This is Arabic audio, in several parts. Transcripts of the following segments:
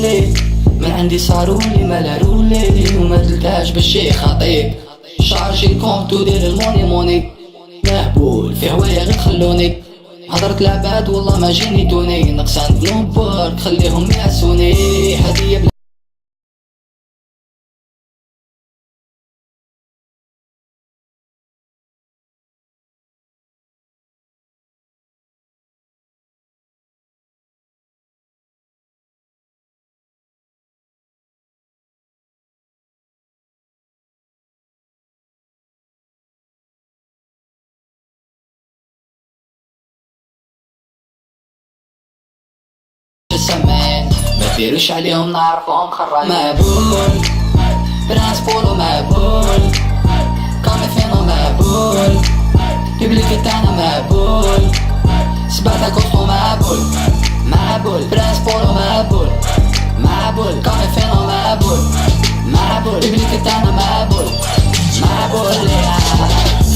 رولي من عندي صارولي ما لارولي وما دلتهاش بالشي خطيب شارجي الكونت ودير الموني موني مهبول في هوايا غير خلوني حضرت العباد والله ما جيني توني نقصان بنوبر خليهم ياسوني هدية السمان ما ديروش عليهم نعرفهم خراج مهبول برانس بولو مهبول كامي فينو مهبول بيبليكي تاعنا مهبول سباتا كوستو مهبول مهبول برانس بولو مهبول مهبول كامي فينو مهبول مهبول بيبليكي تاعنا مهبول مهبول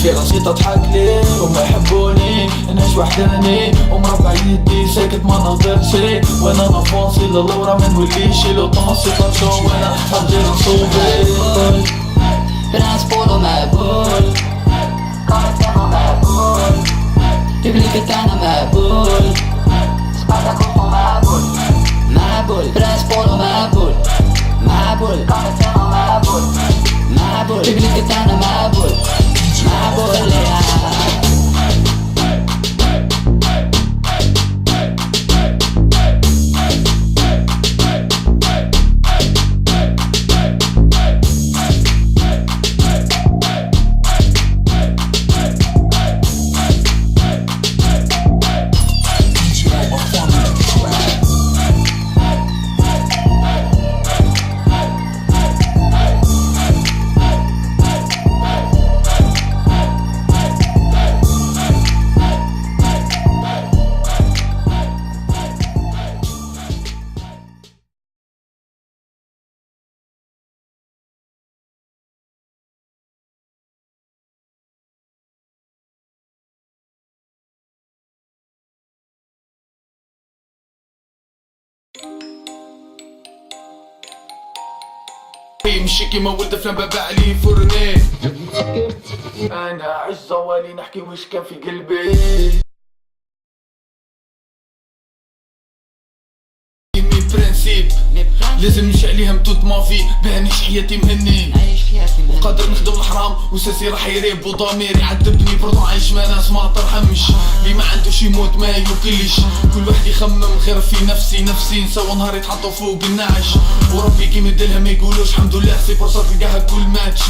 في راسي تضحك لي وما يحبوني نعيش وحداني ومربع يدي ساكت ما نهضرش وانا نفونسي للورا ما نوليش لو طونسي طرشو وانا حضر نصوبي برانس بولو مهبول كارتينو مهبول بيبليكي تاعنا مهبول سباتا كوستو مهبول مهبول برانس بولو مهبول مهبول كارتينو مهبول مهبول بيبليكي تاعنا مهبول مهبول مشي كيما ولد فلان بابا علي فرني انا عش زوالي نحكي وش كان في قلبي برانسيب لازم نمشي عليهم توت مافي باه نعيش حياتي مهني وقادر نخدم الحرام وساسي راح يريب وضميري عذبني برضو عايش ما ناس ما ترحمش اللي ما عندوش يموت ما يوكلش كل واحد يخمم غير في نفسي نساو نهار يتحطوا فوق النعش وربي كي مدلها ما يقولوش الحمد لله سي فرصة تلقاها كل ماتش